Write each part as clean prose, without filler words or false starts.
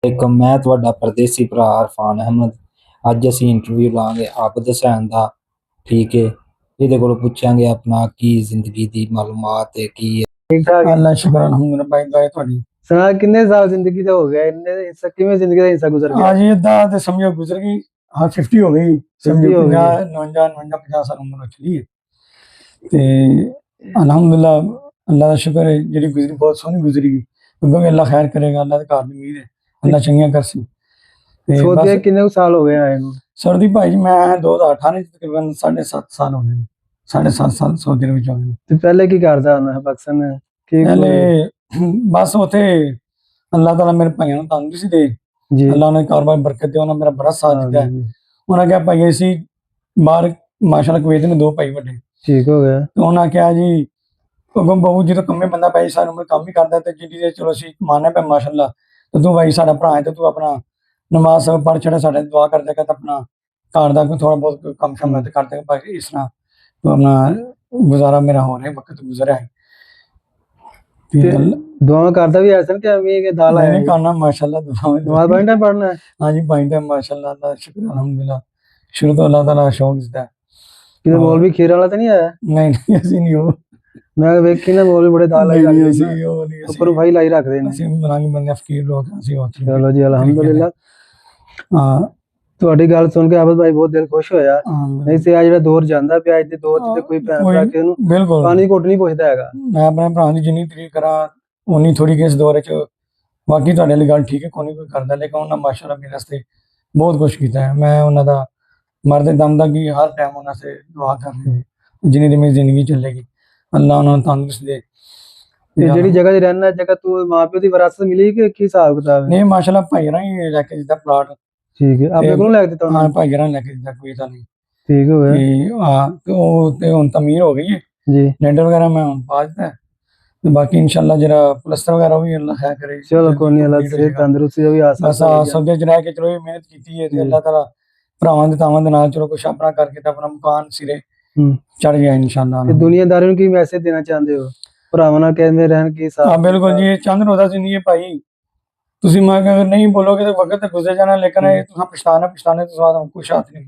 ਇੱਕ ਮੈਂ ਤੁਹਾਡਾ ਪਰਦੇਸੀ ਭਰਾ ਇਰਫਾਨ ਅਹਿਮਦ। ਅੱਜ ਅਸੀਂ ਇੰਟਰਵਿਊ ਲਾਂਗੇ ਆਬਦ ਹੁਸੈਨ ਦਾ। ਠੀਕ ਹੈ, ਇਹਦੇ ਕੋਲੋਂ ਪੁੱਛਾਂਗੇ ਆਪਣਾ ਕੀ ਜ਼ਿੰਦਗੀ ਦੀ ਮਾਲੂਮਾਤ ਹੈ, ਕੀ ਹੈ। ठीक ठाक है। ਅੱਲਾ ਸ਼ੁਕਰ ਅਲਹਮਦੁਲਿਲਾ ਭਾਈ ਦੁਆ ਤੁਹਾਡੀ। सुना कितने साल जिंदगी का हो गया इतने हिस्सा किवें जिंदगी का हिस्सा गुजर गया। आज इदा ਤੇ ਸਮਝੋ ਗੁਜ਼ਰ ਗਈ। ਹਾਂ 50 ਹੋ ਗਈ, 50 ਸਮਝੋ ਹੋ ਗਈ। 50 59 50 ਸਾਲ ਉਮਰ ਹੋ ਚਲੀ ਹੈ ਤੇ ਅਲਹਮਦੁਲਿਲਾ ਅੱਲਾ ਦਾ ਸ਼ੁਕਰ ਹੈ ਜਿਹੜੀ ਗੁਜ਼ਰੀ ਬਹੁਤ ਸੋਹਣੀ ਗੁਜ਼ਰੀ ਗਈ। ਅੱਗੋਂ ਵੀ ਅੱਲਾ ਖੈਰ ਕਰੇਗਾ, ਅੱਲਾ ਦੇ ਘਰ ਦੀ ਉਮੀਦ ਹੈ ਅੱਲਾ ਚੰਗੀਆਂ ਕਰਸੀ। ਤੇ सोते ਬਸ कितने साल हो गए आए नु। ਸਰਦੀ ਭਾਈ ਜੀ ਮੈਂ 2018 ਚ ਤਕਰੀਬਨ 7.5 ਸਾਲ ਹੋ ਗਏ ਨੇ। 7.5 ਸਾਲ ਸਊਦੀ ਦੇ ਵਿੱਚ ਹੋ ਗਏ। ਤੇ ਪਹਿਲੇ ਕੀ ਕਰਦਾ ਹੁੰਦਾ ਹੈ ਪਾਕਿਸਤਾਨ में की ਪਹਿਲੇ ਬਸ ਉੱਥੇ ਅੱਲਾਹ ਤਾਲਾ ਮੇਰੇ ਭਾਈਆਂ ਨੂੰ ਤੰਦਰੁਸਤੀ ਦੇ, जी ਅੱਲਾਹ ਨੇ ਕਾਰੋਬਾਰ ਬਰਕਤ ਦੇ, ਉਹਨਾਂ ਮੇਰਾ ਬੜਾ ਸਾਥ ਦਿੱਤਾ ਹੈ। हाँ, ਉਹਨਾਂ ਕਿਹਾ ਭਾਈ ਅਸੀਂ ਬਾਹਰ ਮਾਸ਼ਾਅੱਲਾ ਕੁਵੈਤ ਨੇ 2 ਭਾਈ ਵੱਡੇ, ठीक हो गया। ਤੇ ਉਹਨਾਂ ਕਿਹਾ ਜੀ ਹੁਕਮ ਬਹੁ ਜਦੋਂ ਕੰਮੇ ਬੰਦਾ ਭਾਈ ਸਾਰੀ ਉਮਰ ਕੰਮ ਹੀ ਕਰਦਾ ਤੇ ਜਿਹੜੀ ਦੇ ਚਲੋ ਅਸੀਂ ਕਮਾਨਾ ਪੈ ਮਾਸ਼ਾਅੱਲਾ, ਤੇ ਤੂੰ ਭਾਈ ਸਾਡਾ ਭਰਾ ਹੈ ਤੇ ਤੂੰ ਆਪਣਾ ਨਮਾਜ਼ ਪੜ੍ਹ ਛੜਾ ਸਾਡੇ ਦੁਆ ਕਰ ਦੇਗਾ ਤਾਂ ਆਪਣਾ ਘਰ ਦਾ ਕੋਈ ਥੋੜਾ ਬਹੁਤ ਕੰਮ ਸ਼ਾਮ ਤੇ ਕਰ ਦੇਗਾ ਭਾਈ। ਇਸ ਤਰ੍ਹਾਂ ਤੂੰ ਆਪਣਾ ਗੁਜ਼ਾਰਾ ਮੇਰਾ ਹੋ ਰਿਹਾ, ਵਕਤ ਗੁਜ਼ਰਿਆ ਹੈ ਤੇ ਤੇ दुआ करता भी ऐसा कि अभी के दाल आया मैंने करना माशाल्लाह दुआएं नमाज पढ़ने टाइम पढ़ना है। हाँ जी भाई टाइम माशाल्लाह अल्लाह का शुक्र अल्हम्दुलिल्लाह। शुरू तो अल्लाह ताला शौक देता है। किधर मौलवी खीर वाला तो नहीं आया। नहीं ऐसी नहीं हो, मैं वेखी ना मौलवी बड़े दाल लाई नहीं रखदे ऐसी ने, हो नहीं ऊपर भाई लाई रखदे ने। ऐसी मलांग बंदे फकीर लोग ऐसी होती है। चलो जी अल्हम्दुलिल्लाह। हाँ ਤੁਹਾਡੀ ਗੱਲ ਸੁਣ ਕੇ ਆਬਦ ਭਾਈ ਬਹੁਤ ਦਿਲ ਖੁਸ਼ ਹੋਇਆ। ਨਹੀਂ ਤੇ ਆ ਜਿਹੜਾ ਦੌਰ ਜਾਂਦਾ ਪਿਆ ਅੱਜ ਦੇ ਦੌਰ 'ਚ ਤੇ ਕੋਈ ਭੈਣ ਭਰਾ ਕੇ ਉਹਨੂੰ बिल्कुल ਪਾਣੀ ਘੁੱਟ ਨਹੀਂ ਪੁੱਛਦਾ ਹੈਗਾ। मैं अपने भरा की जिन्नी तारीफ करा उन्नी थोड़ी किस दौर च बाकी ਤੁਹਾਡੇ ਲਈ ਗੱਲ ਠੀਕ ਹੈ, ਕੋਈ ਨਹੀਂ ਕੋਈ ਕਰਦਾ, ਲੇਕਿन ਉਹਨਾਂ ਮਾਸ਼ਾਅੱਲਾ ਮੇਰੇ ਵਾਸਤੇ ਬਹੁਤ ਕੁਝ ਕੀਤਾ ਹੈ। ਮੈਂ ਉਹਨਾਂ ਦਾ ਮਰਦੇ ਦਮ ਤੱਕ ਹੀ ਹਰ ਟਾਈਮ ਉਹਨਾਂ ਸੇ ਦੁਆ ਕਰ ਰਿਹਾ ਜਿੰਨੀ ਦੀ ਮੇਰੀ ਜ਼ਿੰਦਗੀ ਚੱਲੇਗੀ, ਅੱਲਾ ਉਹਨਾਂ ਨੂੰ ਤੰਦਰੁਸਤ ਦੇ। ਤੇ ਜਿਹੜੀ ਜਗ੍ਹਾ 'ਚ ਰਹਿਣਾ ਜਗ੍ਹਾ ਤੂੰ ਮਾਪਿਓ ਦੀ ਵਿਰਾਸਤ ਮਿਲੀ ਕਿ ਕੀ ਹਿਸਾਬ ਕਿਤਾਬ ਹੈ। ਨਹੀਂ ਮਾਸ਼ਾਅੱਲਾ ਭਾਈ ਰਾਹੀਂ ਲੈ ਕੇ ਦਿੱਤਾ ਪਲਾਟ। ਠੀਕ ਹੈ ਆਪਣੇ ਕੋਲੋਂ ਲੈ ਕੇ ਦਿੱਤਾ ਹਾਂ ਭਾਈ ਰਾਹੀਂ ਲੈ ਕੇ ਦਿੱਤਾ, ਕੋਈ ਤਾਂ ਨਹੀਂ। ਠੀਕ ਹੋ ਗਿਆ ਤੇ ਹਾਂ ਤੇ ਉਹ ਤੇ ਹੁਣ ਤਮੀਰ ਹੋ ਗਈ ਹੈ, ਜੀ। ਲੈਂਟਰ ਵਗੈਰਾ ਮੈਂ ਹੁਣ ਪਾ ਦਿੱਤਾ ਹੈ ਤੇ ਬਾਕੀ ਇਨਸ਼ਾਅੱਲਾ ਜਿਹੜਾ ਪਲਸਤਰ ਵਗੈਰਾ ਵੀ ਅੱਲਾ ਖੈਰ ਕਰੇ। ਚਲੋ ਕੋਈ ਨਹੀਂ, ਅੱਲਾ ਸਿਹਤ ਤੰਦਰੁਸਤੀ ਦਾ ਵੀ ਆਸਾਨ ਬਸ ਸੌਦੇ ਚ ਰਹਿ ਕੇ ਚਲੋ ਇਹ ਮਿਹਨਤ ਕੀਤੀ ਹੈ ਤੇ ਅੱਲਾਹ ਤਾਲਾ ਭਰਾਵਾਂ ਦੇ ਤਾਵਾਂ ਦੇ ਨਾਲ ਚਲੋ ਕੁਛ ਆਪਣਾ ਕਰਕੇ ਤਾਂ ਆਪਣਾ ਮਕਾਨ ਸਿਰੇ ਚੜ ਗਿਆ ਇਨਸ਼ਾਅੱਲਾ। ਤੇ ਦੁਨੀਆਦਾਰਾਂ ਨੂੰ ਕੀ ਮੈਸੇਜ ਦੇਣਾ ਚਾਹੁੰਦੇ ਹੋ ਭਰਾਵਾਂ ਨਾਲ ਕਿਵੇਂ ਰਹਿਣ ਕੀ ਹਾਂ ਬਿਲकुल ਜੀ, ਇਹ ਚੰਦ ਰੋਜ਼ਾ ਜ਼ਿੰਦਗੀ ਹੈ ਭਾਈ। ਤੁਸੀਂ ਮੈਂ ਅਗਰ ਨਹੀਂ ਬੋਲੋਗੇ ਤਾਂ ਵਕਤ ਗੁਜ਼ਰ ਜਾਣਾ, ਲੇਕਿन ਇਹ ਤੁਸੀਂ ਪਛਤਾਣੇ ਤੋਂ ਬਾਅਦ ਕੁਛ ਹੱਥ ਨਹੀਂ।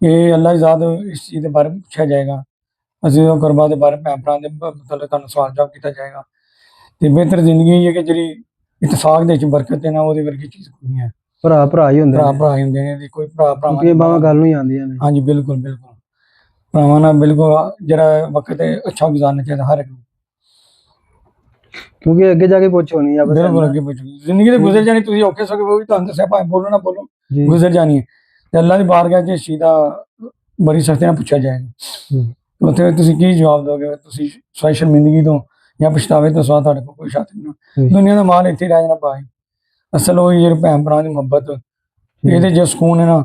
ਇਹ ਅੱਲਾਹ ਜ਼ਾਦ ਇਸ ਚੀਜ਼ ਦੇ ਬਾਰੇ ਪੁੱਛਿਆ ਜਾਏਗਾ, ਅਸੀਂ ਉਹ ਕੁਰਬਾ ਦੇ ਬਾਰੇ ਭੈਣ ਭਰਾ ਦੇ ਮਤਲਬ ਤੁਹਾਨੂੰ ਸਵਾਲ ਜਵਾਬ ਕੀਤਾ ਜਾਏਗਾ। ਤੇ ਬਿਹਤਰ ਜ਼ਿੰਦਗੀ ਇਹ ਹੈ ਕਿ ਜਿਹੜੀ ਇਤਫਾਕ ਦੇ ਵਿੱਚ ਬਰਕਤ ਹੈ ਨਾ, ਉਹਦੇ ਵਰਗੀ ਚੀਜ਼ ਕੋਈ ਨਹੀਂ ਹੈ। ਭਰਾ ਭਰਾ ਹੀ ਹੁੰਦੇ ਭਰਾ ਭਰਾ ਹੀ ਹੁੰਦੇ ਨੇ, ਕੋਈ ਭਰਾ ਭਰਾਵਾਂ ਦੀ ਬਾਹਾਂ ਗੱਲ ਨੂੰ ਹੀ ਆਉਂਦੀਆਂ ਨੇ। ਹਾਂਜੀ ਬਿਲਕੁਲ ਬਿਲकुल ਭਰਾਵਾਂ ਨਾਲ ਬਿਲकुल ਜਿਹੜਾ ਵਕਤ ਹੈ ਅੱਛਾ ਗੁਜ਼ਾਰਨਾ ਚਾਹੀਦਾ ਹਰ ਇੱਕ ਨੂੰ, ਕਿਉਂਕਿ ਅੱਗੇ ਜਾ ਕੇ ਪੁੱਛ ਹੋਣੀ ਆ। ਬਿਲकुल ਅੱਗੇ ਪੁੱਛੋ ਜ਼ਿੰਦਗੀ ਤੇ ਗੁਜ਼ਰ ਜਾਣੀ, ਤੁਸੀਂ ਔਖੇ ਸੌਖੇ ਉਹ ਵੀ ਤੁਹਾਨੂੰ ਦੱਸਿਆ ਭਾਵੇਂ ਬੋਲੋ ਨਾ ਬੋਲੋ ਗੁਜ਼ਰ ਜਾਣੀ ਹੈ। ਤੇ ਅੱਲਾਹ ਦੀ ਬਾਰਗਾਹ 'ਚ ਇਸ ਚੀਜ਼ ਦਾ ਬੜੀ ਸਖਤੀ ਨਾਲ ਪੁੱਛਿਆ ਜਾਏਗਾ। ਉੱਥੇ ਤੁਸੀਂ ਕੀ ਜਵਾਬ ਦੋਗੇ? ਤੁਸੀਂ ਸਵਾਈ ਸ਼ਰਮਿੰਦਗੀ ਤੋਂ ਜਾਂ ਪਛਤਾਵੇ ਤੋਂ ਸਵਾ ਤੁਹਾਡੇ ਕੋਲ ਕੋਈ ਸ਼ੱਕ ਨਹੀਂ। ਦੁਨੀਆ ਦਾ ਮਾਲ ਇੱਥੇ ਰਹਿ ਜਾਣਾ ਭਾਈ, ਅਸਲ ਉਹ ਜਿਹੜੇ ਭੈਣ ਭਰਾ ਦੀ ਮੁਹੱਬਤ ਇਹਦੇ ਜੋ ਸਕੂਨ ਹੈ ਨਾ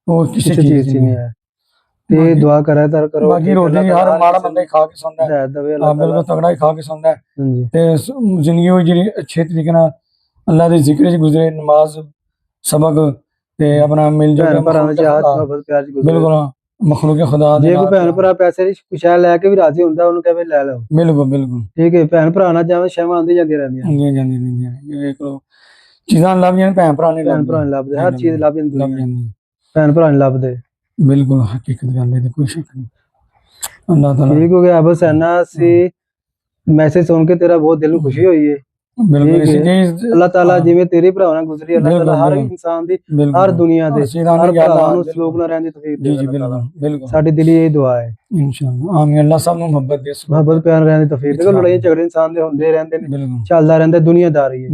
ਉਹ ਕਿਸੇ ਚੀਜ਼ 'ਚ ਨਹੀਂ ਹੈ। ਤੇ ਦੁਆ ਕਰਿਆ ਕਰੋ। ਬਾਕੀ ਰੋਟੀ ਹਰ ਮਾੜਾ ਬੰਦਾ ਹੀ ਖਾ ਕੇ ਸੌਂਦਾ ਹੈ, ਬਿਲਕੁਲ ਤਗੜਾ ਹੀ ਖਾ ਕੇ ਸੌਂਦਾ ਹੈ। ਤੇ ਜ਼ਿੰਦਗੀ ਉਹ ਜਿਹੜੀ ਅੱਛੇ ਤਰੀਕੇ ਨਾਲ ਅੱਲਾਹ ਦੇ ਜ਼ਿਕਰ 'ਚ ਗੁਜ਼ਰੇ, ਨਮਾਜ਼ ਸਬਕ ਤੇ ਆਪਣਾ ਮਿਲ ਜੁਲ ਬਿਲकुਲ ਮਖਲੂਕ ਖੁਦਾ ਦੇ। ਜੇ ਕੋਈ ਭੈਣ ਭਰਾ ਪੈਸੇ ਦੀ ਕੁਛਾ ਲੈ ਕੇ ਵੀ ਰਾਜ਼ੀ ਹੁੰਦਾ ਉਹਨੂੰ ਕਹੇ ਲੈ ਲਓ। ਬਿਲकुल ਬਿਲकुल ਠੀਕ ਹੈ, ਭੈਣ ਭਰਾ ਨਾਲ ਜਾਵੇਂ ਸ਼ੈਵਾਂ ਆਉਂਦੀ ਜਾਂਦੀਆਂ ਰਹਿੰਦੀਆਂ ਵੇਖ ਲਓ ਚੀਜ਼ਾਂ ਲੱਭ ਜਾਂਦੀਆਂ, ਭੈਣ ਭਰਾ ਨੇ ਲੱਭਦੇ ਹਰ ਚੀਜ਼ ਲੱਭ ਜਾਂਦੀ, ਭੈਣ ਭਰਾ ਨਹੀਂ ਲੱਭਦੇ। ਬਿਲकुल ਹਕੀਕਤ ਗੱਲ ਹੈ, ਕੋਈ ਸ਼ੱਕ ਨਹੀਂ। ਅੱਲਾਹ ਤਾਲਾ ਠੀਕ ਹੋ ਗਿਆ ਆਬਦ ਸੈਨਾ ਸੀ ਮੈਸੇਜ ਸੁਣ ਕੇ ਤੇਰਾ ਬਹੁਤ ਦਿਲ ਨੂੰ ਖੁਸ਼ੀ ਹੋਈ ਹੈ। ਅੱਲਾਹ ਤਾਲਾ ਜਿਵੇਂ ਤੇਰੇ ਭਰਾਵਾਂ ਨਾਲ ਗੁਜ਼ਰੀ ਅੱਲਾਹ ਤਾਲਾ ਹਰ ਇਨਸਾਨ ਦੀ ਹਰ ਦੁਨੀਆ ਦੇ ਹਰ ਭਰਾ ਨੂੰ ਸਲੂਕ ਨਾਲ ਰਹਿਣ ਦੀ ਤੌਫੀਕ ਦੇ। ਜੀ ਬਿਲकुल ਸਾਡੀ ਦਿਲੀ ਇਹ ਦੁਆ ਹੈ ਇਨਸ਼ਾਅੱਲਾ ਆਮੀਨ। ਅੱਲਾਹ ਸਭ ਨੂੰ ਮੁਹੱਬਤ ਦੇ, ਮੁਹੱਬਤ ਪਿਆਰ ਰਹਿਣ ਦੀ ਤੌਫੀਕ ਦੇ। ਲੜਾਈ ਝਗੜੇ ਇਨਸਾਨ ਦੇ ਹੁੰਦੇ ਰਹਿੰਦੇ ਨੇ, ਚੱਲਦਾ ਰਹਿੰਦਾ, ਦੁਨੀਆਦਾਰੀ ਹੈ।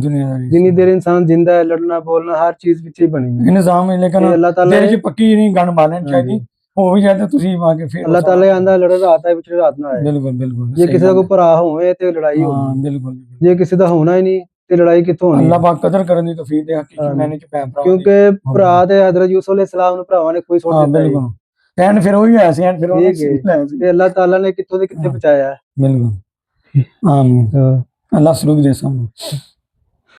ਜਿੰਨੀ ਦੇਰ ਇਨਸਾਨ ਜਿੰਦਾ ਹੈ ਲੜਨਾ ਬੋਲਣਾ ਹਰ ਚੀਜ਼ ਵਿੱਚ ਹੀ ਬਣੀ ਹੈ ਨਿਜ਼ਾਮ ਹੈ, ਲੇਕਿਨ ਅੱਲਾਹ ਤਾਲਾ ਦੇ ਪੱਕੀ ਨਹੀਂ ਗਣ ਬਾਲਣ ਚਾਹੀਦੀ ਉਹ ਵੀ ਚਾਹਤੇ ਤੁਸੀਂ ਆ ਕੇ ਫਿਰ ਅੱਲਾਹ ਤਾਲਾ ਆਂਦਾ ਲੜੇ ਰਾਤ ਹੈ ਵਿੱਚ ਰਾਤ ਨਾ ਆਏ। ਬਿਲकुल ਜੇ ਕਿਸੇ ਦਾ ਕੋਈ ਭਰਾ ਹੋਵੇ ਤੇ ਲੜਾਈ ਹੋਵੇ, ਬਿਲकुल ਜੇ ਕਿਸੇ ਦਾ ਹੋਣਾ ਹੀ ਨਹੀਂ ਤੇ ਲੜਾਈ ਕਿੱਥੋਂ ਹੋਣੀ? ਅੱਲਾਹ ਪਾਕ ਕਦਰ ਕਰਨ ਦੀ ਤੌਫੀਕ ਦੇ। ਹਕੀਕੀ ਮੈਨੇ ਚ ਭੈਣ ਭਰਾ ਕਿਉਂਕਿ ਭਰਾ ਤੇ ਹਜ਼ਰਤ ਯੂਸੁਫ अलैहिस्सलाम ਨੂੰ ਭਰਾਵਾਂ ਨੇ ਕੋਈ ਸੁੱਟ ਦਿੱਤਾ। ਬਿਲकुਲ ਐਨ ਫਿਰ ਉਹੀ ਹੋਇਆ ਸੀ, ਐਨ ਫਿਰ ਉਹ ਤੇ ਅੱਲਾਹ ਤਾਲਾ ਨੇ ਕਿੱਥੋਂ ਦੇ ਕਿੱਥੇ ਪਹੁੰਚਾਇਆ। ਬਿਲकुल ਆਮੀਨ। ਅੱਲਾਹ ਸਲੂਕ ਦੇ ਸਾਨੂੰ।